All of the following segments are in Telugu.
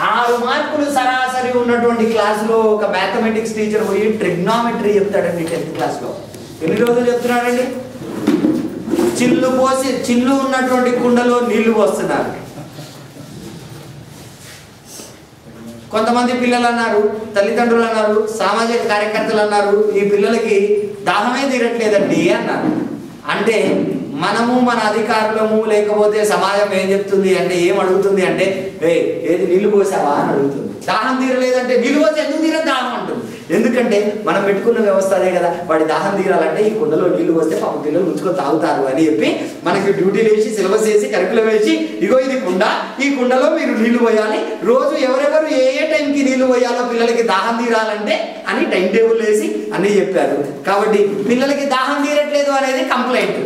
6 మార్కులు సరాసరి ఉన్నటువంటి క్లాసులో ఒక మ్యాథమెటిక్స్ టీచర్ పోయి ట్రిగ్నామెట్రీ చెప్తాడండి 10th క్లాస్లో. ఎన్ని రోజులు చెప్తున్నాడండి? చిల్లు ఉన్నటువంటి కుండలో నీళ్లు పోస్తున్నారు. కొంతమంది పిల్లలు అన్నారు, తల్లిదండ్రులు అన్నారు, సామాజిక కార్యకర్తలు అన్నారు, ఈ పిల్లలకి దాహమే తీరట్లేదండి అన్నారు. అంటే మనము మన అధికారులము లేకపోతే సమాజం ఏం చెప్తుంది అంటే, ఏం అడుగుతుంది అంటే, ఏది నీళ్లు పోసావా అని అడుగుతుంది. దాహం తీరలేదంటే నీళ్లు పోసి ఎందుకు తీరదు దాహం అంటుంది. ఎందుకంటే మనం పెట్టుకున్న వ్యవస్థ అదే కదా, వాడి దాహం తీరాలంటే ఈ కుండలో నీళ్లు పోస్తే పాపం పిల్లలు ఉంచుకొని తాగుతారు అని చెప్పి మనకి డ్యూటీలు వేసి సిలబస్ వేసి కరికులం వేసి, ఇగో ఇది కుండ, ఈ కుండలో మీరు నీళ్లు పోయాలి, రోజు ఎవరెవరు ఏ టైంకి నీళ్లు పోయాలో పిల్లలకి దాహం తీరాలంటే అని టైం టేబుల్ వేసి అన్నీ చెప్పారు. కాబట్టి పిల్లలకి దాహం తీరట్లేదు అనేది కంప్లైంట్.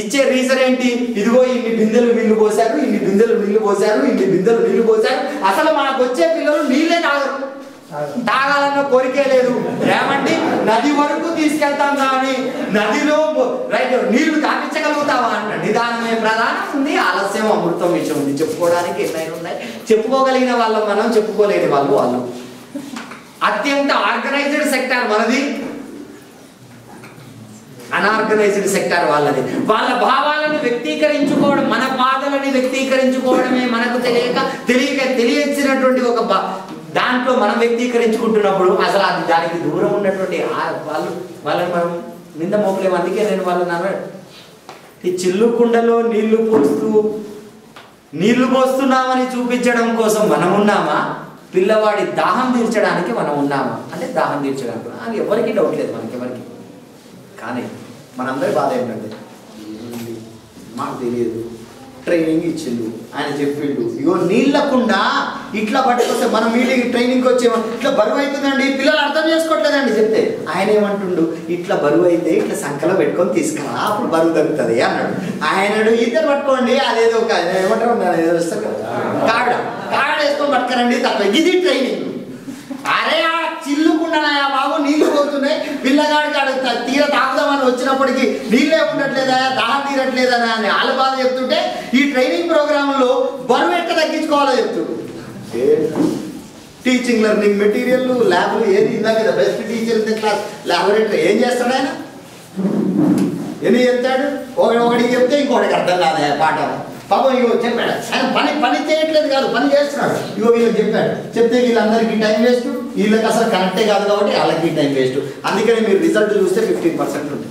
ఇచ్చే రీజన్ ఏంటి? ఇదిగో ఇన్ని బిందెలు నీళ్లు పోశారు, ఇన్ని బిందెలు నీళ్లు పోశారు, ఇన్ని బిందెలు నీళ్లు పోశారు. అసలు మనకు వచ్చే పిల్లలు నీళ్ళే తాగరు, తాగాలన్న కోరికే లేదు. ఏమంటే నది వరకు తీసుకెళ్తాం కానీ నదిలో రైట్ నీళ్లు తాపించగలుగుతావా అంట. నిదానమే ప్రధానం ఉంది, ఆలస్యం అమృతం విషయం ఉంది. చెప్పుకోవడానికి ఎన్నైనా ఉన్నాయి, చెప్పుకోగలిగిన వాళ్ళం మనం, చెప్పుకోలేని వాళ్ళు. అత్యంత ఆర్గనైజ్డ్ సెక్టార్ మనది, అనార్గనైజ్డ్ సెక్టార్ వాళ్ళది. వాళ్ళ భావాలను వ్యక్తీకరించుకోవడం, మన బాధలని వ్యక్తీకరించుకోవడమే మనకు తెలియచ్చినటువంటి ఒక దాంట్లో మనం వ్యక్తీకరించుకుంటున్నప్పుడు అసలు అది దానికి దూరం ఉన్నటువంటి వాళ్ళని మనం నింద మోపలేము. అందుకే నేను వాళ్ళని అన్నాడు, ఈ చిల్లు కుండలో నీళ్లు పోస్తున్నామని చూపించడం కోసం మనం ఉన్నామా, పిల్లవాడి దాహం తీర్చడానికి మనం ఉన్నామా అంటే దాహం తీర్చడానికి. అది ఎవరికి డౌట్ లేదు, మనకెవరికి. కానీ మనందరి బాధ ఏంటంటే, మాకు తెలియదు, ట్రైనింగ్ ఇచ్చిండు, ఆయన చెప్పిండు, ఇగో నీళ్ళకుండా ఇట్లా పట్టుకొస్తే మనం మీటింగ్ ట్రైనింగ్కి వచ్చేమో ఇట్లా బరువు అవుతుందండి, పిల్లలు అర్థం చేసుకోవట్లేదండి చెప్తే, ఆయన ఏమంటుండు, ఇట్లా బరువు అయితే ఇట్లా సంకలో పెట్టుకొని తీసుకురా అప్పుడు బరువు తగ్గుతుంది అన్నాడు. ఆయనడు ఇద్దరు పట్టుకోండి, అదేదో ఒక ఏమంటారు ఏదో వస్తారు కదా, కాడ వేసుకొని పట్టుకరండి తప్ప, ఇది ట్రైనింగ్. అరే ఆ చిల్లుకుండానయా బాబు, నీళ్లు పోతున్నాయి, పిల్లగాడికి అడుగుతా తీర తాగుదామని వచ్చినప్పటికీ నీళ్ళే ఉండట్లేదా, దాహం తీరట్లేదా అని వాళ్ళ బాధ చెప్తుంటే, ఈ ట్రైనింగ్ ప్రోగ్రాంలో బరువు ఎట్లా తగ్గించుకోవాలో చెప్తుండ్రు. టీచింగ్ లెర్నింగ్ మెటీరియల్, ల్యాబ్లు ఏది ఇందాక best teacher in the class, laboratory ఏం చేస్తాడు ఆయన? ఎన్ని చెప్తాడు? ఒకడికి చెప్తే ఇంకొకటికి అర్థం కాదు పాఠం. పాపం ఇగో చెప్పాడు, ఆయన పని చేయట్లేదు కాదు, పని చేస్తున్నాడు. ఇగో వీళ్ళకి చెప్పాడు, చెప్తే వీళ్ళందరికీ టైం వేస్ట్, వీళ్ళకి అసలు కరెక్టే కాదు కాబట్టి వాళ్ళకి టైం వేస్ట్. అందుకని మీరు రిజల్ట్ చూస్తే 15% ఉంటుంది.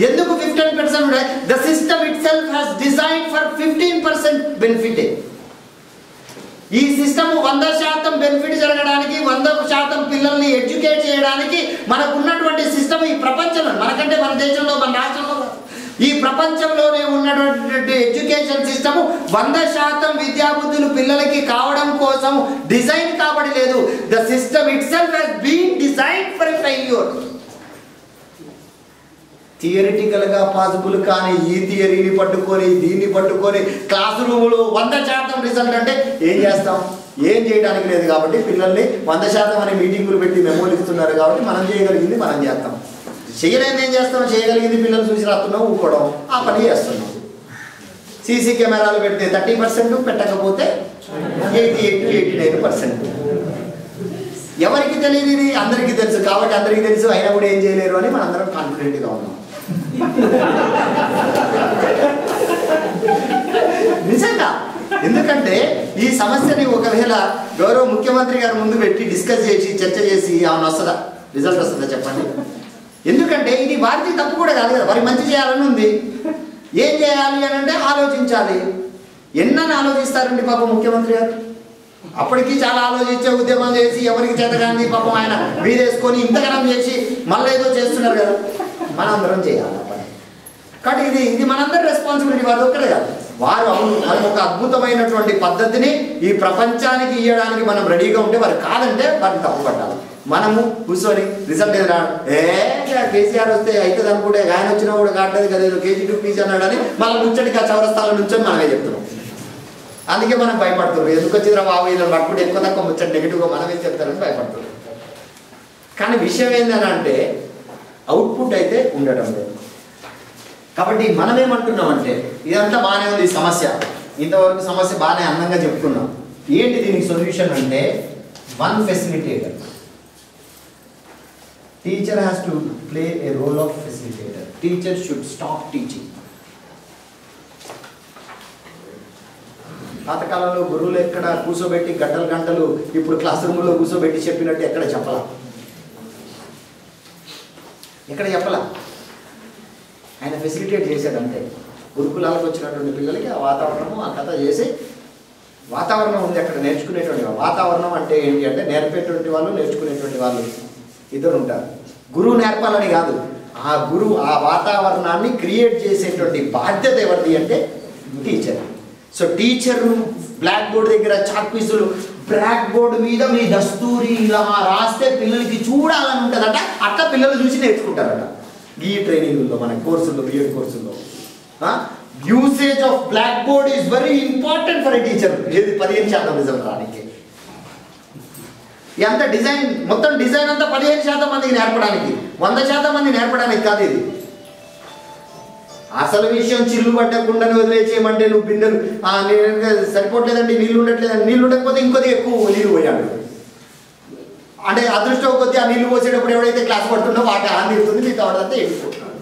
ఎందుకు 15% ఉంటాయి? The system it self has design for 15% benefit. ఈ సిస్టమ్ 100% బెనిఫిట్ జరగడానికి, 100% పిల్లల్ని ఎడ్యుకేట్ చేయడానికి మనకు ఉన్నటువంటి సిస్టమ్ ఈ ప్రపంచంలో, మనకంటే మన దేశంలో, మన రాష్ట్రంలో, ఈ ప్రపంచంలోనే ఉన్నటువంటి ఎడ్యుకేషన్ సిస్టమ్ 100% విద్యాబుద్ధులు పిల్లలకి కావడం కోసం డిజైన్ కాబట్టి లేదు. The system itself has been design for a failure. Theoretical గా పాసిబుల్ కానీ ఈ థియరీని పట్టుకొని దీన్ని పట్టుకొని క్లాస్ రూములు 100% రిజల్ట్ అంటే ఏం చేస్తాం? ఏం చేయడానికి లేదు. కాబట్టి పిల్లల్ని 100% అనే మీటింగులు పెట్టి మెమోలు ఇస్తున్నారు కాబట్టి మనం చేయగలిగింది మనం చేస్తాం, చేయలేని ఏం చేస్తాం? చేయగలిగింది పిల్లలు చూసి రాస్తున్నాం, ఊరుకోవడం, ఆ పని చేస్తున్నాం. సీసీ కెమెరాలు పెడితే 30%, పెట్టకపోతే 88-89%. ఎవరికి తెలియదు, ఇది అందరికీ తెలుసు. కాబట్టి అందరికీ తెలుసు, అయినా కూడా ఏం చేయలేరు అని మనందరం కాన్ఫిడెంట్గా ఉన్నాం. నిజంగా. ఎందుకంటే ఈ సమస్యని ఒకవేళ గౌరవ ముఖ్యమంత్రి గారు ముందు పెట్టి డిస్కస్ చేసి చర్చ చేసి ఏమైనా వస్తుందా, రిజల్ట్ వస్తుందా చెప్పండి? ఎందుకంటే ఇది వారికి తప్పు కూడా కాదు కదా, వారి మంచి చేయాలని ఉంది. ఏం చేయాలి అని అంటే ఆలోచించాలి. ఎన్నని ఆలోచిస్తారండి పాపం ముఖ్యమంత్రి గారు. అప్పటికి చాలా ఆలోచించే ఉద్యమం చేసి ఎవరికి చేతగాని పాపం ఆయన వీరేసుకొని ఇంతకనం చేసి మళ్ళీ ఏదో చేస్తున్నారు కదా. మనందరం చేయాలి ఆ పని. కాబట్టి ఇది మనందరి రెస్పాన్సిబిలిటీ, వారు ఒక్కడే కాదు. వారు ఒక అద్భుతమైనటువంటి పద్ధతిని ఈ ప్రపంచానికి ఇవ్వడానికి మనం రెడీగా ఉంటే, వారు కాదంటే వారిని తప్పు పట్టాలి. మనము కూర్చొని రిజల్ట్ ఏది రాడు, కేసీఆర్ వస్తే అవుతుంది అనుకుంటే ఆయన వచ్చినా కూడా కావట్లేదు కదా, ఏదో కేజీ 2 పీజీ అన్నాడని మళ్ళీ ముచ్చటికి ఆ చౌరస్తాల నుంచొని మనమే చెప్తున్నాం. అందుకే మనం భయపడుతున్నాం. ఎందుకు వచ్చిందిరా బాబు వీళ్ళని పట్టుకుంటే ఎక్కువ తక్కువ ముచ్చట నెగిటివ్గా మనమే చెప్తారని భయపడుతున్నాం. కానీ విషయం ఏందని అంటే అవుట్పుట్ అయితే ఉండటం లేదు. కాబట్టి మనం ఏమంటున్నామంటే ఇదంతా బాగానే ఉంది సమస్య, ఇంతవరకు సమస్య బాగానే అందంగా చెప్పుకున్నాం. ఏంటి దీనికి సొల్యూషన్ అంటే one facilitator. Teacher has to play a role of facilitator. Teacher should stop teaching. పాతకాలంలో గురువులు ఎక్కడ కూర్చోబెట్టి గంటలు గంటలు ఇప్పుడు క్లాస్ రూమ్లో కూర్చోబెట్టి చెప్పినట్టు ఎక్కడ చెప్పలా, ఎక్కడ చెప్పలా. ఆయన ఫెసిలిటేట్ చేశాడంటే గురుకులాలకు వచ్చినటువంటి పిల్లలకి ఆ వాతావరణము ఆ కథ చేసి, వాతావరణం ఉంది అక్కడ నేర్చుకునేటువంటి వాతావరణం అంటే ఏంటి అంటే నేర్పేటువంటి వాళ్ళు నేర్చుకునేటువంటి వాళ్ళు ఇద్దరు ఉంటారు. గురువు నేర్పాలని కాదు, ఆ గురువు ఆ వాతావరణాన్ని క్రియేట్ చేసేటువంటి బాధ్యత ఎవరిది అంటే teacher. So teacher black board దగ్గర చాక్ పీసులు బ్లాక్ బోర్డు మీద మీ దస్తూరి ఇలా రాస్తే పిల్లలకి చూడాలని ఉంటుందట. అట్లా పిల్లలు చూసి నేర్చుకుంటారట. ఈ ట్రైనింగ్లో మన కోర్సుల్లో బిఎడ్ కోర్సుల్లో usage of black board is very important for a teacher. ఏది 15% రిజల్ట్ రానికి ఎంత డిజైన్ మొత్తం డిజైన్ అంతా 15% మందికి నేర్పడానికి, 100% మంది నేర్పడానికి కాదు. ఇది అసలు విషయం చిల్లు పట్టకుండా వదిలేసేయమంటే నువ్వు బిందెలు సరిపోవట్లేదండి, నీళ్ళు ఉండట్లేదండి, నీళ్ళు ఉండకపోతే ఇంకొద్ది ఎక్కువ నీళ్ళు పోయాడు అంటే అదృష్టం కొద్ది ఆ నీళ్ళు పోసేటప్పుడు ఎవడైతే క్లాస్ పడుతుందో వాటి ఆ నీరుతుంది, నీకు అవడంతా వెళ్ళిపోతున్నాడు.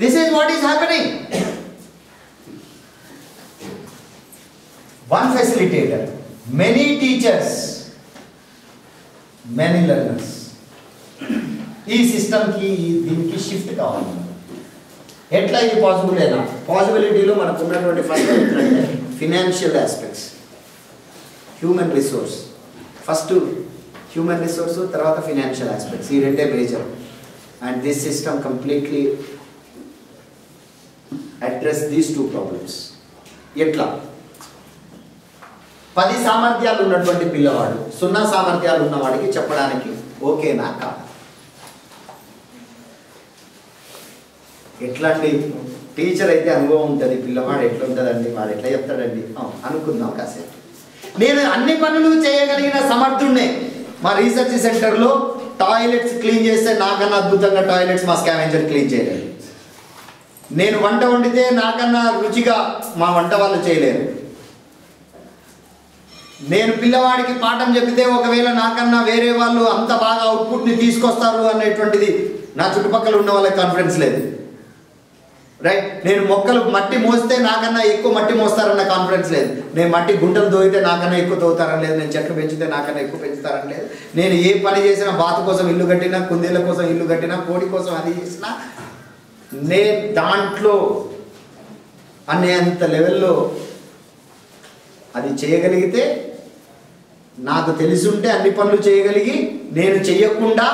This is what is happening. One facilitator, many teachers, many learners. ఈ సిస్టమ్కి దీనికి షిఫ్ట్ కావాలి. ఎట్లా ఇది పాసిబుల్ అయినా పాసిబిలిటీలో మనకు ఉన్నటువంటి ఫస్ట్ ఏంటంటే financial aspects, human resource. First human resource, తర్వాత ఫినాన్షియల్ ఆస్పెక్ట్స్. ఈ రెండే major. And this system completely address these two problems. ఎట్లా 10 సామర్థ్యాలు ఉన్నటువంటి పిల్లవాడు 0 సామర్థ్యాలు ఉన్నవాడికి చెప్పడానికి ఓకేనా కాదు? ఎట్లాంటి టీచర్ అయితే అనుభవం ఉంటుంది, పిల్లవాడు ఎట్లా ఉంటుందండి, వాడు ఎట్లా చెప్తాడండి అనుకుందాం కాసేపు. నేను అన్ని పనులు చేయగలిగిన సమర్థుడినే. మా రీసెర్చ్ సెంటర్లో టాయిలెట్స్ క్లీన్ చేస్తే నాకన్నా అద్భుతంగా టాయిలెట్స్ మా స్కావెంజర్ క్లీన్ చేయలేదు. నేను వంట వండితే నాకన్నా రుచిగా మా వంట వాళ్ళు చేయలేరు. నేను పిల్లవాడికి పాఠం చెప్తే ఒకవేళ నాకన్నా వేరే వాళ్ళు అంత బాగా అవుట్పుట్ని తీసుకొస్తారు అనేటువంటిది నా చుట్టుపక్కల ఉన్న వాళ్ళకి కాన్ఫిడెన్స్ లేదు. రైట్? నేను మొక్కలు మట్టి మోస్తే నాకన్నా ఎక్కువ మట్టి మోస్తారన్న కాన్ఫిడెన్స్ లేదు. నేను మట్టి గుంటలు తోగితే నాకన్నా ఎక్కువ తోగుతారని లేదు. నేను చెట్లు పెంచితే నాకన్నా ఎక్కువ పెంచుతారని లేదు. నేను ఏ పని చేసినా బాతు కోసం ఇల్లు కట్టినా, కుందేళ్ళ కోసం ఇల్లు కట్టినా, కోడి కోసం అది చేసినా, నేను దాంట్లో అనేంత లెవెల్లో అది చేయగలిగితే, నాకు తెలిసి ఉంటే అన్ని పనులు చేయగలిగి నేను చెయ్యకుండా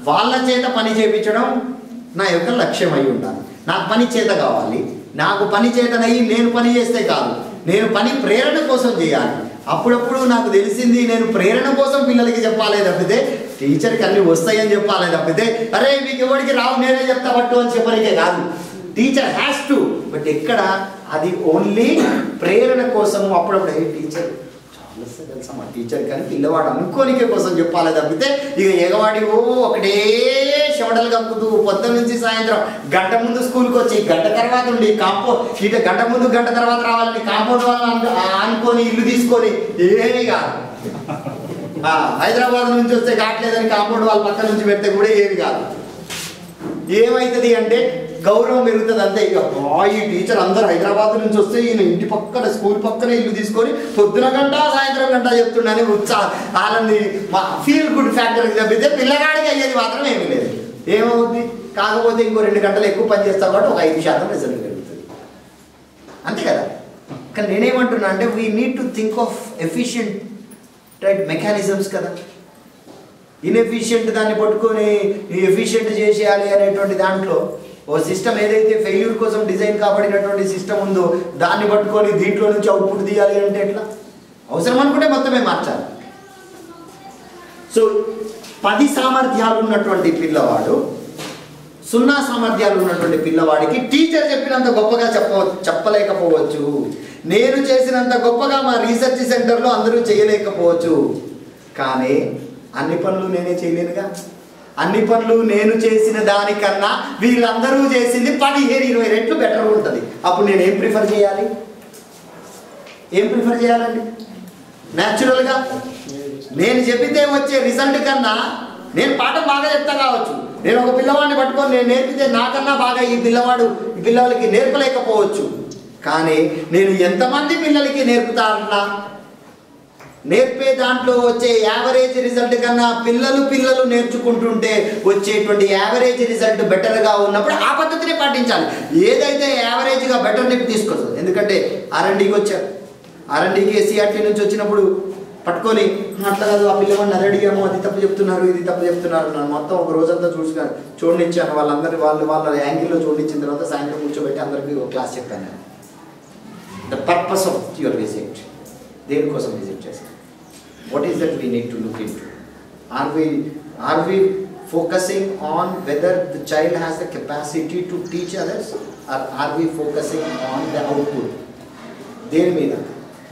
వాళ్ళ చేత పని చేయించడం నా యొక్క లక్ష్యం అయి ఉండాలి. నాకు పని చేత కావాలి. నాకు పని చేతనయ్యి నేను పని చేస్తే కాదు, నేను పని ప్రేరణ కోసం చేయాలి. అప్పుడప్పుడు నాకు తెలిసింది నేను ప్రేరణ కోసం పిల్లలకి చెప్పాలి తప్పితే టీచర్కి అన్నీ వస్తాయని చెప్పాలి తప్పితే అరే మీకు ఎవరికి రావు నేనే చెప్తా పట్టు అని చెప్పనికే కాదు. Teacher has to. బట్ ఎక్కడ అది ఓన్లీ ప్రేరణ కోసము. అప్పుడప్పుడు ఏ టీచర్ చాలా తెలుసా మా టీచర్ కానీ పిల్లవాడు అనుకోనికే కోసం చెప్పాలి తప్పితే ఇక ఎగవాడి ఒకటే చెమటలు కప్పుతూ పొద్దున్న నుంచి సాయంత్రం గంట ముందు స్కూల్కి వచ్చి గంట తర్వాత ఉండి ఇట గంట ముందు గంట తర్వాత రావాలని కాంపౌండ్ వాళ్ళని అనుకొని ఇల్లు తీసుకొని ఏమీ కాదు. హైదరాబాద్ నుంచి వస్తే కావట్లేదని కాంపౌండ్ వాళ్ళ పక్క నుంచి పెడితే కూడా ఏమి కాదు. ఏమవుతుంది అంటే గౌరవం పెరుగుతుంది అంతే. ఇక ఈ టీచర్ అందరు హైదరాబాద్ నుంచి వస్తే ఈయన ఇంటి పక్కన స్కూల్ పక్కన ఇల్లు తీసుకొని పొద్దున గంట సాయంత్రం గంట చెప్తున్నాను వాళ్ళని ఫీల్ గుడ్ ఫ్యాక్టర్కి తప్పితే పిల్లగాడికి అయ్యేది మాత్రం ఏమీ లేదు. ఏమవుద్ది? కాకపోతే ఇంకో 2 గంటలు ఎక్కువ పని చేస్తాం కాబట్టి ఒక 5% రిజల్ట్ పెరుగుతుంది, అంతే కదా. కానీ నేనేమంటున్నా అంటే we need to think of efficient right mechanisms కదా. ఇన్ఎఫిషియంట్ దాన్ని పట్టుకొని ఎఫిషియంట్ చేసేయాలి అనేటువంటి దాంట్లో ఓ సిస్టమ్ ఏదైతే ఫెయిల్యూర్ కోసం డిజైన్ కాబడినటువంటి సిస్టమ్ ఉందో దాన్ని పట్టుకొని దీంట్లో నుంచి అవుట్పుట్ తీయాలి అంటే ఎట్లా? అవసరం అనుకుంటే మొత్తమే మార్చాలి. సో 10 సామర్థ్యాలు ఉన్నటువంటి పిల్లవాడు 0 సామర్థ్యాలు ఉన్నటువంటి పిల్లవాడికి టీచర్ చెప్పినంత గొప్పగా చెప్పలేకపోవచ్చు. నేను చేసినంత గొప్పగా మా రీసెర్చ్ సెంటర్లో అందరూ చేయలేకపోవచ్చు. కానీ అన్ని పనులు నేనే చేయలేనుగా. అన్ని పనులు నేను చేసిన దానికన్నా వీళ్ళందరూ చేసింది 15-20 రెట్లు బెటర్ ఉంటుంది. అప్పుడు నేను ఏం ప్రిఫర్ చేయాలి? ఏం ప్రిఫర్ చేయాలండి? న్యాచురల్గా నేను చెప్పితే వచ్చే రిజల్ట్ కన్నా నేను పాఠం బాగా చెప్తా కావచ్చు, నేను ఒక పిల్లవాడిని పట్టుకొని నేను నేర్పితే నాకన్నా బాగా ఈ పిల్లలకి నేర్పలేకపోవచ్చు. కానీ నేను ఎంతమంది పిల్లలకి నేర్పుతారన్నా నేర్పే దాంట్లో వచ్చే యావరేజ్ రిజల్ట్ కన్నా పిల్లలు నేర్చుకుంటుంటే వచ్చేటువంటి యావరేజ్ రిజల్ట్ బెటర్గా ఉన్నప్పుడు ఆ పద్ధతిని పాటించాలి. ఏదైతే యావరేజ్గా బెటర్ నిప్ తీసుకొస్తుంది. ఎందుకంటే R&Dకి వచ్చారు, R&Dకి SCRT నుంచి వచ్చినప్పుడు పట్టుకొని అట్లా కాదు ఆ పిల్లవాడిని అది అడిగాము, అది తప్పు చెప్తున్నారు, ఇది తప్పు చెప్తున్నారు నన్ను మొత్తం ఒక రోజంతా చూడనిచ్చాను. వాళ్ళ యాంగిల్లో చూడనిచ్చిన తర్వాత సాయంత్రం కూర్చోబెట్టి అందరికీ ఒక క్లాస్ చెప్పాను. The purpose of your visit, దేనికోసం విజిట్ చేశాను? What is that we need to look into? Are we focusing on whether the child has the capacity to teach others, or are we focusing on the output? దేని మీద?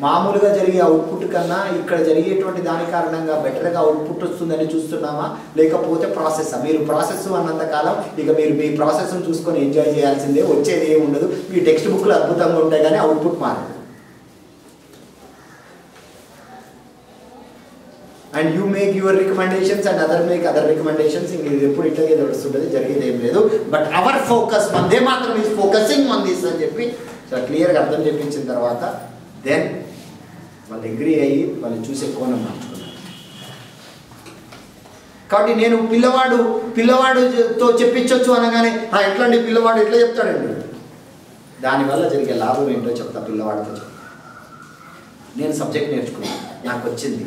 మామూలుగా జరిగే అవుట్పుట్ కన్నా ఇక్కడ జరిగేటువంటి దాని కారణంగా బెటర్గా అవుట్పుట్ వస్తుందని చూస్తున్నామా, లేకపోతే ప్రాసెస్? మీరు ప్రాసెస్ అన్నంత కాలం ఇక మీరు మీ ప్రాసెస్ను చూసుకొని ఎంజాయ్ చేయాల్సిందే, వచ్చేది ఏమి ఉండదు. మీ టెక్స్ట్ బుక్లు అద్భుతంగా ఉంటాయి కానీ అవుట్పుట్ మారదు. And you make your recommendations and other make other recommendations. ఇంక ఇది ఎప్పుడు ఇట్లాగే నడుస్తుంటుంది, జరిగేది ఏం లేదు. బట్ అవర్ ఫోకస్ మనదే మాత్రం ఈజ్ ఫోకసింగ్ ఆన్ దిస్ అని చెప్పి చాలా క్లియర్గా అర్థం చెప్పించిన తర్వాత దెన్ వాళ్ళు అగ్రీ అయ్యి వాళ్ళు చూసే కోణం మార్చుకున్నారు. కాబట్టి నేను పిల్లవాడుతో చెప్పించవచ్చు అనగానే ఎట్లా అండి పిల్లవాడు ఎట్లా చెప్తాడండి, దానివల్ల జరిగే లాభం ఏంటో చెప్తా. పిల్లవాడితో చెప్తా, నేను సబ్జెక్ట్ నేర్చుకున్నాను, నాకు వచ్చింది,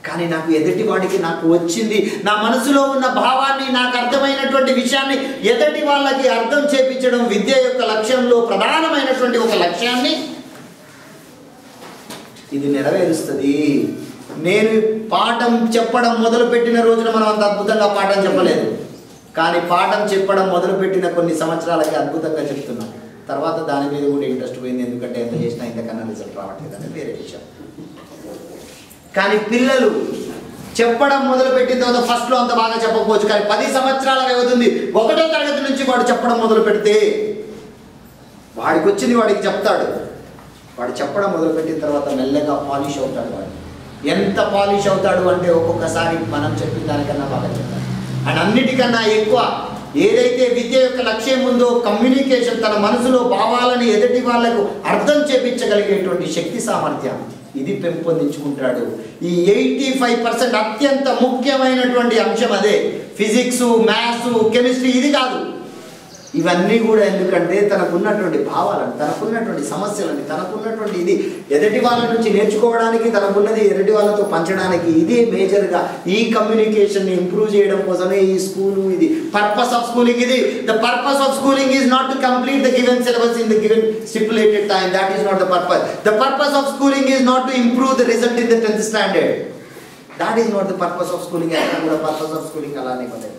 కానీ నాకు ఎదుటి వాడికి నాకు వచ్చింది, నా మనసులో ఉన్న భావాన్ని, నాకు అర్థమైనటువంటి విషయాన్ని ఎదుటి వాళ్ళకి అర్థం చేపించడం విద్య యొక్క లక్ష్యంలో ప్రధానమైనటువంటి ఒక లక్ష్యాన్ని ఇది నెరవేరుస్తుంది. నేను పాఠం చెప్పడం మొదలుపెట్టిన రోజున మనం అంత అద్భుతంగా పాఠం చెప్పలేదు, కానీ పాఠం చెప్పడం మొదలుపెట్టిన కొన్ని సంవత్సరాలకి అద్భుతంగా చెప్తున్నాం. తర్వాత దాని మీద కూడా ఇంట్రెస్ట్ పోయింది, ఎందుకంటే ఎంత చేసినా ఇంతకన్నా రిజల్ట్ రావట్లేదు అనేది వేరే విషయం. కానీ పిల్లలు చెప్పడం మొదలుపెట్టిన తర్వాత ఫస్ట్లో అంత బాగా చెప్పకపోవచ్చు, కానీ 10 సంవత్సరాల వ్యవధి ఉంది. 1వ తరగతి నుంచి వాడు చెప్పడం మొదలు పెడితే వాడికి వచ్చింది వాడికి చెప్తాడు. వాడు చెప్పడం మొదలుపెట్టిన తర్వాత మెల్లగా పాలిష్ అవుతాడు. వాడు ఎంత పాలిష్ అవుతాడు అంటే ఒక్కొక్కసారి మనం చెప్పిన దానికన్నా బాగా చెప్తాడు. అండ్ అన్నిటికన్నా ఎక్కువ ఏదైతే విద్య యొక్క లక్ష్యం ఉందో కమ్యూనికేషన్, తన మనసులో భావాలని ఎదుటి వాళ్లకు అర్థం చేపించగలిగేటువంటి శక్తి సామర్థ్యం, ఇది పెంపొందించుకుంటాడు. ఈ 85% అత్యంత ముఖ్యమైనటువంటి అంశం అదే. ఫిజిక్స్, మ్యాథ్స్, కెమిస్ట్రీ ఇది కాదు. ఇవన్నీ కూడా ఎందుకంటే తనకున్నటువంటి భావాలను, తనకున్నటువంటి సమస్యలని, తనకున్నటువంటి ఇది ఎదుటి వాళ్ళ నుంచి నేర్చుకోవడానికి, తనకున్నది ఎదుటి వాళ్ళతో పంచడానికి, ఇదే మేజర్గా ఈ కమ్యూనికేషన్ని ఇంప్రూవ్ చేయడం కోసమే ఈ స్కూలు. ఇది పర్పస్ ఆఫ్ స్కూలింగ్. ఇది the purpose of schooling is not to complete the given syllabus in the given stipulated time. That is not the purpose. The purpose of schooling is not to improve the result in the 10th standard. That is not the purpose of schooling. అక్కడ కూడా పర్పస్ ఆఫ్ స్కూలింగ్ అలానే పడేది.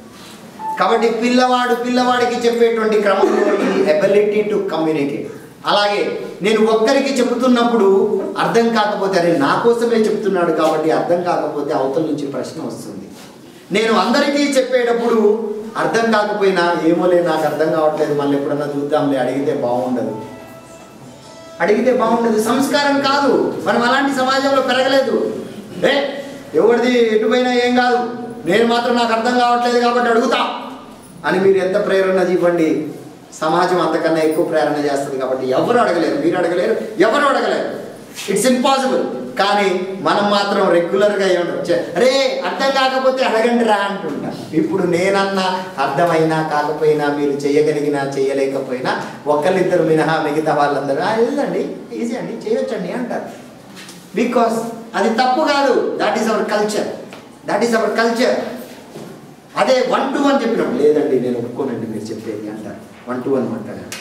కాబట్టి పిల్లవాడికి చెప్పేటువంటి క్రమంలో ఈ ఎబిలిటీ టు కమ్యూనికేట్. అలాగే నేను ఒక్కరికి చెబుతున్నప్పుడు అర్థం కాకపోతే అరే నా కోసమే చెప్తున్నాడు కాబట్టి అర్థం కాకపోతే అవతల నుంచి ప్రశ్న వస్తుంది. నేను అందరికీ చెప్పేటప్పుడు అర్థం కాకపోయినా ఏమోలే నాకు అర్థం కావట్లేదు, మళ్ళీ ఎప్పుడన్నా చూద్దాంలే, అడిగితే బాగుండదు. సంస్కారం కాదు. మనం అలాంటి సమాజంలో పెరగలేదు. ఎవరిది ఎటుపోయినా ఏం కాదు, నేను మాత్రం నాకు అర్థం కావట్లేదు కాబట్టి అడుగుతా అని మీరు ఎంత ప్రేరణ ఇవ్వండి, సమాజం అంతకన్నా ఎక్కువ ప్రేరణ చేస్తుంది. కాబట్టి ఎవరు అడగలేరు, మీరు అడగలేరు, ఎవరు అడగలేరు. It's impossible. కానీ మనం మాత్రం రెగ్యులర్గా ఏమంటారు, అరే అర్థం కాకపోతే అడగండి రా అంటుంటా. ఇప్పుడు నేనన్నా అర్థమైనా కాకపోయినా, మీరు చేయగలిగినా చేయలేకపోయినా, ఒకళ్ళిద్దరు మినహా మిగతా వాళ్ళందరూ వెళ్ళండి, ఈజీ అండి, చేయొచ్చండి అంటారు. బికాస్ అది తప్పు కాదు. That is our culture. అదే 1-to-1 చెప్పినప్పుడు లేదండి నేను ఒప్పుకోనండి మీరు చెప్పేది అంటారు. 1-to-1 మాట్లాడారు.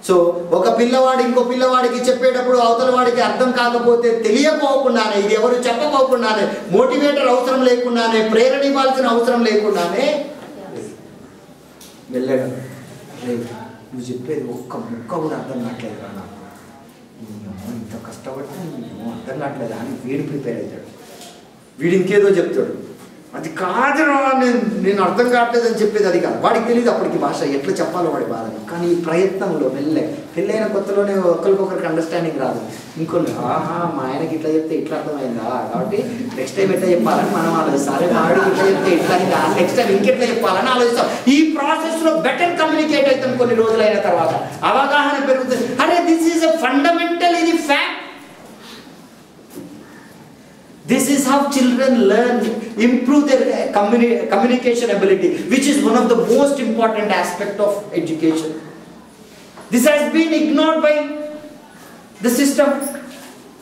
సో ఒక పిల్లవాడు ఇంకో పిల్లవాడికి చెప్పేటప్పుడు అవతల వాడికి అర్థం కాకపోతే తెలియకోకుండానే, ఇది ఎవరు చెప్పకోకుండానే, మోటివేటర్ అవసరం లేకుండానే, ప్రేరణ ఇవ్వాల్సిన అవసరం లేకుండానే వెళ్ళాడు. నువ్వు చెప్పేది ఒక్క ముక్క కూడా అర్థం కావట్లేదు రా, నాకు ఇంత కష్టపడి అర్థం కావట్లేదు అని వీడు ప్రిపేర్ అవుతాడు. వీడు ఇంకేదో చెప్తాడు. అది కాదురా, నేను అర్థం కావట్లేదని చెప్పేది అది కాదు. వాడికి తెలియదు అప్పటికి భాష ఎట్లా చెప్పాలో వాడి బాధను. కానీ ఈ ప్రయత్నంలో పెళ్ళైన కొత్తలోనే ఒకరికొకరికి అండర్స్టాండింగ్ రాదు. ఇంకొన్ని ఆహా మా ఆయనకి ఇట్లా చెప్తే ఇట్లా అర్థమైందా, కాబట్టి నెక్స్ట్ టైం ఎట్లా చెప్పాలని మనం ఆలోచిస్తాం. అరే వాడికి ఇట్లా చెప్తే ఇట్లా ఇంకా నెక్స్ట్ టైం ఇంకెట్లా చెప్పాలని ఆలోచిస్తాం. ఈ ప్రాసెస్లో బెటర్ కమ్యూనికేట్ అవుతాం. కొన్ని రోజులైన తర్వాత అవగాహన పెరుగుతుంది. అరే దిస్ ఈజ్ ఎ ఫండమెంటల్, ఇది fact. This is how children learn, improve their communication ability, which is one of the most important aspect of education. This has been ignored by the system.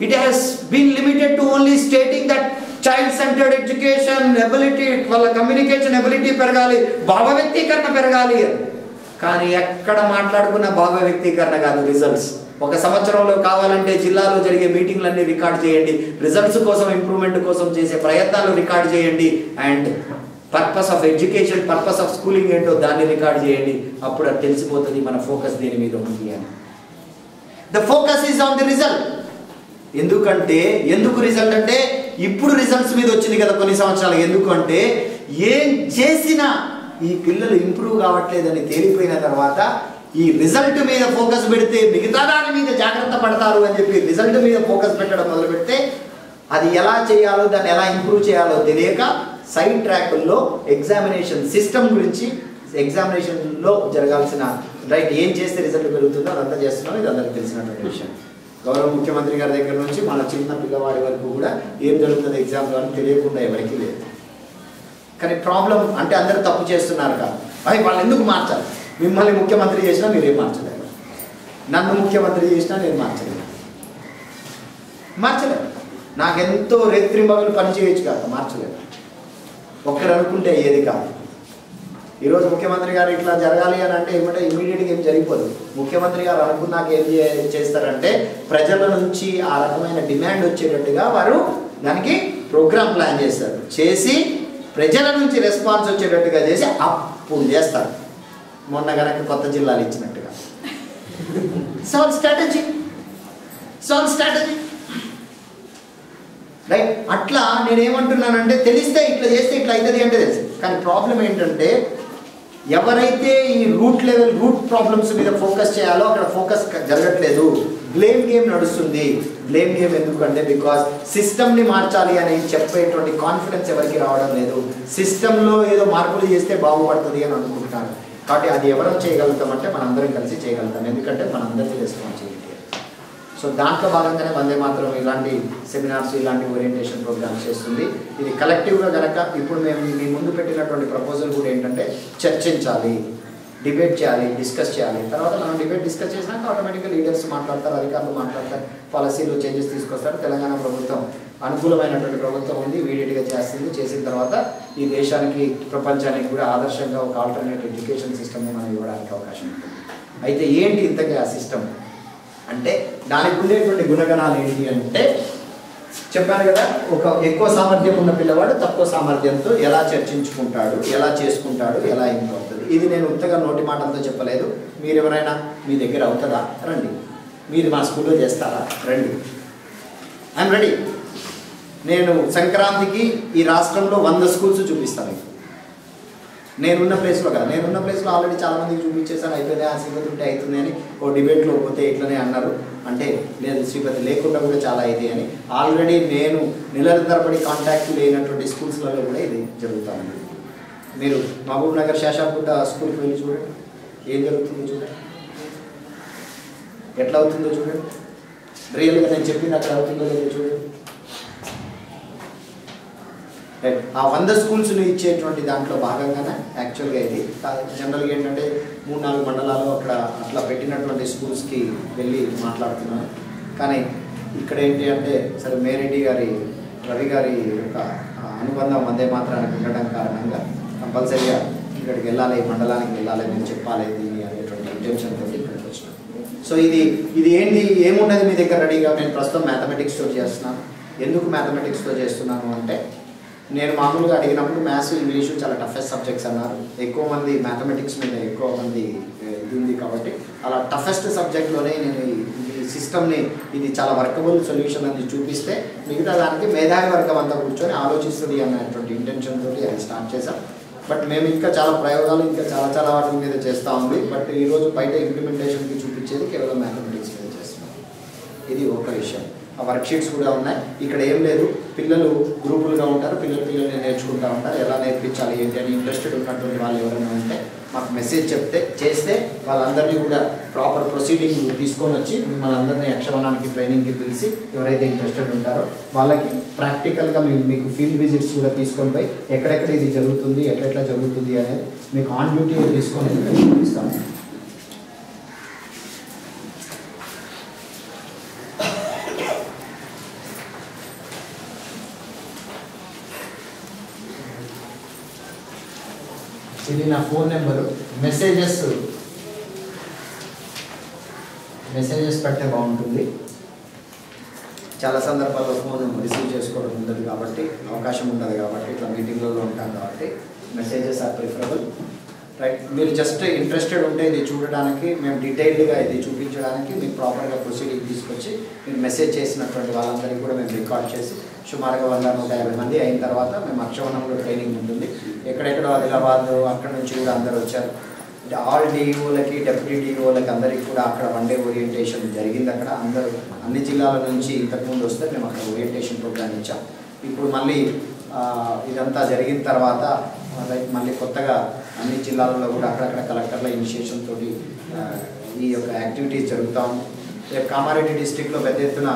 It has been limited to only stating that child-centered education ability, వాళ్ళ communication ability పెరగాలి, భావ వ్యక్తీకరణ పెరగాలి. కానీ ఎక్కడ మాట్లాడుకున్న భావ వ్యక్తీకరణ కాదు, రిజల్ట్స్. ఒక సంవత్సరంలో కావాలంటే జిల్లాలో జరిగే మీటింగ్లన్నీ రికార్డ్ చేయండి, రిజల్ట్స్ కోసం ఇంప్రూవ్మెంట్ కోసం చేసే ప్రయత్నాలు రికార్డ్ చేయండి, and purpose of education, purpose of schooling ఏంటో దాన్ని రికార్డ్ చేయండి. అప్పుడు అది తెలిసిపోతుంది మన ఫోకస్ దేని మీద ఉంది అని. The focus is on the result. ఎందుకు రిజల్ట్ అంటే ఇప్పుడు రిజల్ట్స్ మీద వచ్చింది కదా కొన్ని సంవత్సరాలు. ఎందుకంటే ఏం చేసినా ఈ పిల్లలు ఇంప్రూవ్ కావట్లేదని తేలిపోయిన తర్వాత ఈ రిజల్ట్ మీద ఫోకస్ పెడితే మిగతా దాని మీద జాగ్రత్త పడతారు అని చెప్పి రిజల్ట్ మీద ఫోకస్ పెట్టడం మొదలు పెడితే అది ఎలా చేయాలో, దాన్ని ఎలా ఇంప్రూవ్ చేయాలో తెలియక సైడ్ ట్రాక్ల్లో ఎగ్జామినేషన్ సిస్టమ్ గురించి, ఎగ్జామినేషన్లో జరగాల్సిన ఏం చేస్తే రిజల్ట్ పెరుగుతుందో అదంతా చేస్తున్నాం. ఇది అందరికీ తెలిసినటువంటి విషయం. గౌరవ ముఖ్యమంత్రి గారి దగ్గర నుంచి మన చిన్న పిల్లవాడి వరకు కూడా ఏం జరుగుతుంది ఎగ్జామ్లో అని తెలియకుండా ఎవరికి లేదు. కానీ ప్రాబ్లం అంటే అందరూ తప్పు చేస్తున్నారు కాదు, వాళ్ళు ఎందుకు మార్చాలి? మిమ్మల్ని ముఖ్యమంత్రి చేసినా మీరేం మార్చలేరు, నన్ను ముఖ్యమంత్రి చేసినా నేను మార్చలేను. నాకెంతో రేత్రింబగలు పని చేయొచ్చు కాదు, మార్చలేదు. ఒక్కరు అనుకుంటే ఏది కాదు. ఈరోజు ముఖ్యమంత్రి గారు ఇట్లా జరగాలి అని అంటే ఏమంటే ఇమీడియట్గా ఏం జరిగిపోదు. ముఖ్యమంత్రి గారు అనుకున్నాక ఏం చేస్తారంటే ప్రజల నుంచి ఆ రకమైన డిమాండ్ వచ్చేటట్టుగా వారు దానికి ప్రోగ్రామ్ ప్లాన్ చేస్తారు. చేసి ప్రజల నుంచి రెస్పాన్స్ వచ్చేటట్టుగా చేసి అప్పుడు చేస్తారు. మొన్న కనుక కొత్త జిల్లాలు ఇచ్చినట్టుగా సాల్ స్ట్రాటజీ రైట్. అట్లా నేనేమంటున్నానంటే తెలిస్తే ఇట్లా చేస్తే ఇట్లా అవుతుంది అంటే తెలుసు. కానీ ప్రాబ్లం ఏంటంటే ఎవరైతే ఈ రూట్ ప్రాబ్లమ్స్ మీద ఫోకస్ చేయాలో అక్కడ ఫోకస్ జరగట్లేదు. బ్లేమ్ గేమ్ నడుస్తుంది. బ్లేమ్ గేమ్ ఎందుకంటే బికాస్ సిస్టమ్ని మార్చాలి అని చెప్పేటువంటి కాన్ఫిడెన్స్ ఎవరికి రావడం లేదు. సిస్టంలో ఏదో మార్పులు చేస్తే బాగుపడుతుంది అని అనుకుంటున్నారు. కాబట్టి అది ఎవరం చేయగలుగుతామంటే మనందరం కలిసి చేయగలుగుతాం. ఎందుకంటే మనందరికీ రెస్పాన్సిబిలిటీ. సో దాంట్లో భాగంగానే వందే మాత్రం ఇలాంటి సెమినార్స్, ఇలాంటి ఓరియంటేషన్ ప్రోగ్రామ్స్ చేస్తుంది. ఇది కలెక్టివ్గా కనుక ఇప్పుడు మేము మీ ముందు పెట్టినటువంటి ప్రపోజల్ కూడా ఏంటంటే చర్చించాలి, డిబేట్ చేయాలి, డిస్కస్ చేయాలి. తర్వాత మనం డిస్కస్ చేసినాక ఆటోమేటిక్గా లీడర్స్ మాట్లాడతారు, అధికారులు మాట్లాడతారు, పాలసీలో చేంజెస్ తీసుకొస్తారు. తెలంగాణ ప్రభుత్వం అనుకూలమైనటువంటి ప్రభుత్వం ఉంది, ఇమీడియట్గా చేస్తుంది. చేసిన తర్వాత ఈ దేశానికి, ప్రపంచానికి కూడా ఆదర్శంగా ఒక ఆల్టర్నేట్ ఎడ్యుకేషన్ సిస్టమ్ని మనం ఇవ్వడానికి అవకాశం ఉంటుంది. అయితే ఏంటి ఇంతగా ఆ సిస్టమ్ అంటే దానికి ఉండేటువంటి గుణగణాలు ఏంటి అంటే చెప్పాను కదా, ఒక ఎక్కువ సామర్థ్యం ఉన్న పిల్లవాడు తక్కువ సామర్థ్యంతో ఎలా చర్చించుకుంటాడు, ఎలా చేసుకుంటాడు, ఎలా ఇంప్రూవ్ అవుతుంది. ఇది నేను ఉత్తగా నోటి మాటలతో చెప్పలేదు. మీరు ఎవరైనా మీ దగ్గర అవుతుందా రండి, మీరు మా స్కూల్లో చేస్తారా రండి, ఐఎమ్ రెడీ. నేను సంక్రాంతికి ఈ రాష్ట్రంలో 100 స్కూల్స్ చూపిస్తాను. నేనున్న ప్లేస్లో కదా, నేనున్న ప్లేస్లో ఆల్రెడీ చాలామందికి చూపించేసాను. అయిపోయింది, ఆ శ్రీపతి ఉంటే అవుతుంది అని ఓ డిబేట్లో పోతే ఇట్లనే అన్నారు. అంటే లేదు శ్రీపతి లేకుండా కూడా చాలా అయితే అని ఆల్రెడీ నేను నిరంతరపడి కాంటాక్ట్ లేనటువంటి స్కూల్స్లలో కూడా ఇది జరుగుతుంది. మీరు మహబూబ్ నగర్ శేషాపుట్ట స్కూల్కి వెళ్ళి చూడండి, ఏం జరుగుతుందో చూడండి, ఎట్లా అవుతుందో చూడండి. రియల్గా నేను చెప్పింది అక్కడ అవుతుందో లేదో చూడండి. ఆ 100 స్కూల్స్ని ఇచ్చేటువంటి దాంట్లో భాగంగానే యాక్చువల్గా ఇది జనరల్గా ఏంటంటే 3-4 మండలాలు అక్కడ అట్లా పెట్టినటువంటి స్కూల్స్కి వెళ్ళి మాట్లాడుతున్నాను. కానీ ఇక్కడ ఏంటి అంటే సరే మేరెడ్డి గారి, రవి గారి యొక్క అనుబంధం వందే మాత్రానికి ఉండడం కారణంగా కంపల్సరీగా ఇక్కడికి వెళ్ళాలి, మండలానికి వెళ్ళాలి, నేను చెప్పాలి దీన్ని అనేటువంటి ఇంటెన్షన్తో ఇక్కడికి వచ్చినాను. సో ఇది ఏంటి ఏమున్నది మీ దగ్గర రెడీగా? నేను ప్రస్తుతం మ్యాథమెటిక్స్తో చేస్తున్నాను. ఎందుకు మ్యాథమెటిక్స్తో చేస్తున్నాను అంటే నేను మామూలుగా అడిగినప్పుడు మ్యాథ్స్, ఇంగ్లీషు చాలా టఫెస్ట్ సబ్జెక్ట్స్ అన్నారు. ఎక్కువ మంది మ్యాథమెటిక్స్ మీద ఎక్కువ మంది ఇది ఉంది కాబట్టి అలా టఫెస్ట్ సబ్జెక్ట్లోనే నేను ఈ సిస్టమ్ని ఇది చాలా వర్కబుల్ సొల్యూషన్ అని చూపిస్తే మిగతా దానికి మేధావి వర్గం అంతా కూర్చొని ఆలోచిస్తుంది అన్నటువంటి ఇంటెన్షన్ తోటి అది స్టార్ట్ చేసాం. బట్ మేము ఇంకా చాలా ప్రయోగాలు ఇంకా చాలా వాటి మీద చేస్తూ ఉంది. బట్ ఈరోజు బయట ఇంప్లిమెంటేషన్కి చూపించేది కేవలం మ్యాథమెటిక్స్ మీద చేస్తున్నాం. ఇది ఒక విషయం. ఆ వర్క్షీట్స్ కూడా ఉన్నాయి. ఇక్కడ ఏం లేదు, పిల్లలు గ్రూపులుగా ఉంటారు, పిల్లల్ని నేర్చుకుంటూ ఉంటారు. ఎలా నేర్పించాలి ఏంటి అని ఇంట్రెస్టెడ్ ఉన్నటువంటి వాళ్ళు ఎవరైనా ఉంటే మాకు మెసేజ్ చేస్తే వాళ్ళందరినీ కూడా ప్రాపర్ ప్రొసీడింగ్ తీసుకొని వచ్చి మిమ్మల్ని అందరినీ యక్షవనానికి ట్రైనింగ్కి పిలిచి ఎవరైతే ఇంట్రెస్టెడ్ ఉంటారో వాళ్ళకి ప్రాక్టికల్గా మీకు ఫీల్డ్ విజిట్స్ కూడా తీసుకొని పోయి ఎక్కడెక్కడ ఇది జరుగుతుంది, ఎట్లా జరుగుతుంది అనేది మీకు ఆన్ డ్యూటీ తీసుకొని చూపిస్తాము. ఇది నా ఫోన్ నెంబరు. మెసేజెస్ పెడితే బాగుంటుంది. చాలా సందర్భాల్లో ఫోన్ రిసీవ్ చేసుకోవడం ఉండదు కాబట్టి, అవకాశం ఉండదు కాబట్టి, ఇట్లా మీటింగ్లలో ఉంటాం కాబట్టి మెసేజెస్ ఆర్ ప్రిఫరబుల్. రైట్, మీరు జస్ట్ ఇంట్రెస్టెడ్ ఉంటే ఇది చూడడానికి, మేము డీటెయిల్డ్గా ఇది చూపించడానికి మీకు ప్రాపర్గా ప్రొసీడింగ్ తీసుకొచ్చి మీరు మెసేజ్ చేసినటువంటి వాళ్ళందరికీ కూడా మేము రికార్డ్ చేసి సుమారుగా 150 మంది అయిన తర్వాత మేము అక్షవనంలో ట్రైనింగ్ ఉంటుంది. ఎక్కడెక్కడో ఆదిలాబాద్ అక్కడ నుంచి కూడా అందరూ వచ్చారు. ఆల్ డిఈఓలకి, డెప్యూటీ డిఈఓలకి అందరికీ కూడా అక్కడ 1 డే ఓరియంటేషన్ జరిగింది. అక్కడ అందరూ అన్ని జిల్లాల నుంచి ఇంతకుముందు వస్తే మేము అక్కడ ఓరియంటేషన్ ప్రోగ్రామ్ ఇచ్చాం. ఇప్పుడు మళ్ళీ ఇదంతా జరిగిన తర్వాత మళ్ళీ కొత్తగా అన్ని జిల్లాలలో కూడా అక్కడక్కడ కలెక్టర్ల ఇనిషియేషన్ తోటి ఈ యొక్క యాక్టివిటీస్ జరుగుతూ ఉంది. రేపు కామారెడ్డి డిస్ట్రిక్ట్లో పెద్ద ఎత్తున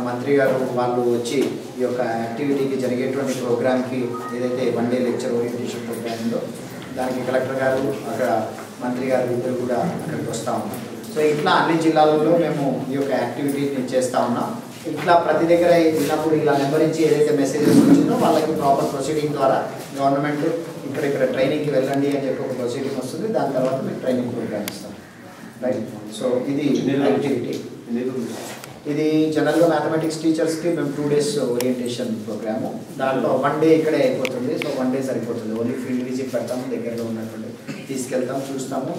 మంత్రి గారు వాళ్ళు వచ్చి ఈ యొక్క యాక్టివిటీకి జరిగేటువంటి ప్రోగ్రామ్కి ఏదైతే 1 డే లెక్చర్ ఓరియంటేషన్ ప్రోగ్రామ్ ఉందో దానికి కలెక్టర్ గారు అక్కడ మంత్రి గారు ఇద్దరు కూడా అక్కడికి వస్తూ ఉన్నాం. సో ఇట్లా అన్ని జిల్లాలలో మేము ఈ యొక్క యాక్టివిటీని చేస్తూ ఉన్నాం. ఇట్లా ప్రతి దగ్గర ఉన్నప్పుడు ఇలా నెంబర్ ఇచ్చి ఏదైతే మెసేజెస్ వచ్చిందో వాళ్ళకి ప్రాపర్ ప్రొసీడింగ్ ద్వారా గవర్నమెంట్ ఇక్కడ ట్రైనింగ్కి వెళ్ళండి అని చెప్పి ఒక ప్రొసీడింగ్ వస్తుంది. దాని తర్వాత మేము ట్రైనింగ్ ప్రోగ్రామ్ ఇస్తాం. రైట్, సో ఇది యాక్టివిటీ. ఇది జనరల్గా మ్యాథమెటిక్స్ టీచర్స్కి మేము 2 days ఓరియంటేషన్ ప్రోగ్రాము. దాంట్లో 1 day ఇక్కడే అయిపోతుంది. సో 1 day సరిపోతుంది. ఓన్లీ ఫీల్డ్ విజిట్ పెడతాము, దగ్గరలో ఉన్నటువంటి తీసుకెళ్తాం, చూస్తాము.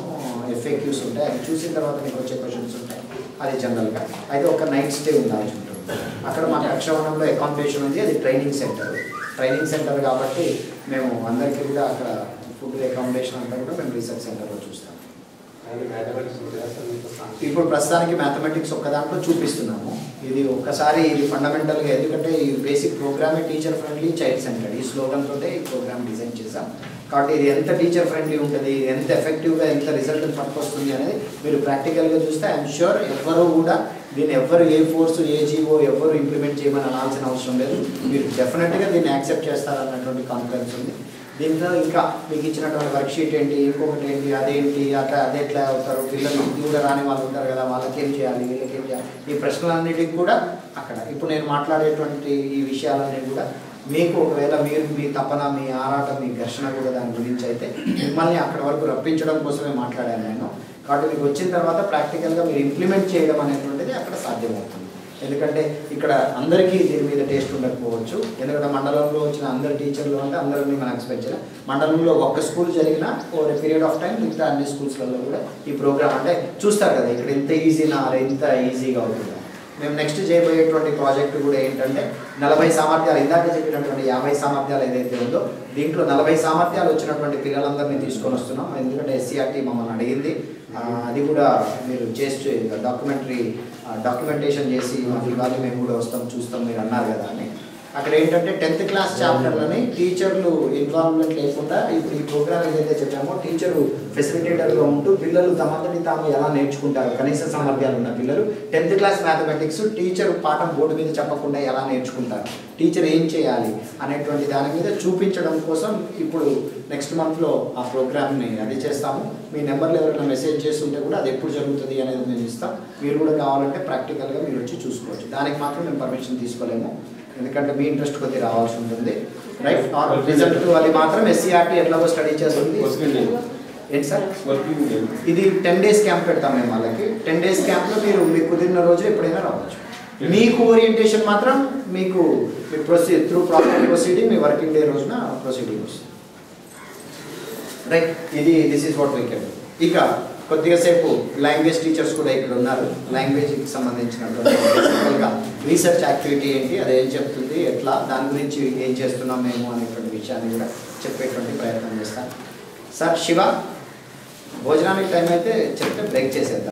FAQs ఉంటాయి, అవి చూసిన తర్వాత మీకు వచ్చే క్వశ్చన్స్ ఉంటాయి. అది జనరల్గా అయితే ఒక నైట్ స్టే ఉండాల్సి ఉంటుంది. అక్కడ మాకు అక్షవనంలో అకామిడేషన్ ఉంది. అది ట్రైనింగ్ సెంటర్ కాబట్టి మేము అందరికీ కూడా అక్కడ ఫుడ్ అకామిడేషన్ అంతా కూడా మేము రీసెర్చ్ సెంటర్లో చూస్తాం. ఇప్పుడు ప్రస్తుతానికి మ్యాథమెటిక్స్ ఒక్క దాంట్లో చూపిస్తున్నాము. ఇది ఒక్కసారి ఇది ఫండమెంటల్గా, ఎందుకంటే ఈ బేసిక్ ప్రోగ్రామే టీచర్ ఫ్రెండ్లీ, చైల్డ్ సెంటర్డ్ ఈ స్లోగన్ తోటే ఈ ప్రోగ్రామ్ డిజైన్ చేసాం. కాబట్టి ఇది ఎంత టీచర్ ఫ్రెండ్లీ ఉంటుంది, ఎంత ఎఫెక్టివ్గా ఎంత రిజల్ట్ పనికొస్తుంది అనేది మీరు ప్రాక్టికల్గా చూస్తే ఐఎమ్ షూర్ ఎవరు కూడా దీన్ని ఏ ఫోర్స్ ఏ జీవో ఎవరు ఇంప్లిమెంట్ చేయమని అనాల్సిన అవసరం లేదు. మీరు డెఫినెట్గా దీన్ని యాక్సెప్ట్ చేస్తారన్నటువంటి కాన్ఫిడెన్స్ ఉంది. దీంట్లో ఇంకా మీకు ఇచ్చినటువంటి వర్క్షీట్ ఏంటి, ఇంకొకటి ఏంటి, అదేంటి, అదే ఎట్లా అవుతారు, పిల్లలు కూడా రాని వాళ్ళు ఉంటారు కదా, వాళ్ళకేం చేయాలి, వీళ్ళకేం చేయాలి, ఈ ప్రశ్నలన్నిటికీ కూడా అక్కడ ఇప్పుడు నేను మాట్లాడేటువంటి ఈ విషయాలన్నీ కూడా మీకు ఒకవేళ మీ తపన, మీ ఆరాటం, మీ ఘర్షణ కూడా దాని గురించి అయితే మిమ్మల్ని అక్కడ వరకు రప్పించడం కోసమే మాట్లాడాను నేను. కాబట్టి మీకు వచ్చిన తర్వాత ప్రాక్టికల్గా మీరు ఇంప్లిమెంట్ చేయడం అనేటువంటిది అక్కడ సాధ్యమవుతుంది. ఎందుకంటే ఇక్కడ అందరికీ దీని మీద టేస్ట్ ఉండకపోవచ్చు. ఎందుకంటే మండలంలో వచ్చిన అందరు టీచర్లు అంటే అందరినీ మనం ఎక్స్పెక్ట్ చేయాలి. మండలంలో ఒక్క స్కూల్ జరిగినా ఓవర్ పీరియడ్ ఆఫ్ టైం మిగతా అన్ని స్కూల్స్లలో కూడా ఈ ప్రోగ్రామ్ అంటే చూస్తారు కదా ఇక్కడ ఎంత ఈజీనా, ఎంత ఈజీగా అవుతుందా. మేము నెక్స్ట్ చేయబోయేటువంటి ప్రాజెక్టు కూడా ఏంటంటే 40 సామర్థ్యాలు, ఇందాక చెప్పినటువంటి 50 సామర్థ్యాలు ఏదైతే ఉందో దీంట్లో 40 సామర్థ్యాలు వచ్చినటువంటి పిల్లలందరినీ తీసుకొని వస్తున్నాం. ఎందుకంటే SCRT మమ్మల్ని అడిగింది. అది కూడా మీరు చేసి డాక్యుమెంటేషన్ చేసి మాకు ఇవాళ మేము కూడా వస్తాం, చూస్తాం మీరు అన్నారు కదా అని. అక్కడ ఏంటంటే 10th క్లాస్ చాప్టర్లని టీచర్లు ఇన్వాల్వ్మెంట్ లేకుండా ఇప్పుడు ఈ ప్రోగ్రామ్ ఏదైతే చెప్పామో టీచరు ఫెసిలిటేటర్గా ఉంటూ పిల్లలు తమంతటి తాము ఎలా నేర్చుకుంటారు, కనీస సామర్థ్యాలు ఉన్న పిల్లలు 10th క్లాస్ మ్యాథమెటిక్స్ టీచర్ పాఠం బోర్డు మీద చెప్పకుండా ఎలా నేర్చుకుంటారు, టీచర్ ఏం చేయాలి అనేటువంటి దాని మీద చూపించడం కోసం ఇప్పుడు నెక్స్ట్ మంత్లో ఆ ప్రోగ్రామ్ని అది చేస్తాము. మీ నెంబర్లు ఎవరైనా మెసేజ్ చేస్తుంటే కూడా అది ఎప్పుడు జరుగుతుంది అనేది మేము ఇస్తాం. మీరు కూడా కావాలంటే ప్రాక్టికల్గా మీరు వచ్చి చూసుకోవచ్చు. దానికి మాత్రం మేము పర్మిషన్ తీసుకోలేము, ఎందుకంటే మీ ఇంట్రెస్ట్ కొద్ది రావాల్సి ఉంటుంది. రైట్, రిజల్ట్ అది మాత్రం SCRT ఎట్లాగో స్టడీ చేస్తుంది. ఏంటి సార్, ఇది 10 days క్యాంప్ పెడతాం మేము వాళ్ళకి. 10 days క్యాంప్లో మీకు కుదిరిన రోజు ఎప్పుడైనా రావచ్చు. మీకు ఓరియంటేషన్ మాత్రం మీకు త్రూ ప్రాపర్ ప్రొసీడింగ్ మీ వర్కింగ్ డే రోజున ప్రొసీడింగ్ వస్తుంది. Right, this is what we can. ఇక కొద్దిగా సేపు లాంగ్వేజ్ టీచర్స్ కూడా ఇక్కడ ఉన్నారు. లాంగ్వేజ్కి సంబంధించినటువంటి రీసెర్చ్ యాక్టివిటీ ఏంటి, అది ఏం చెప్తుంది, ఎట్లా, దాని గురించి ఏం చేస్తున్నాం మేము అనేటువంటి విషయాన్ని కూడా చెప్పేటువంటి ప్రయత్నం చేస్తాను. సార్ శివ, భోజనానికి టైం అయితే చెప్తే బ్రేక్ చేసేద్దాం.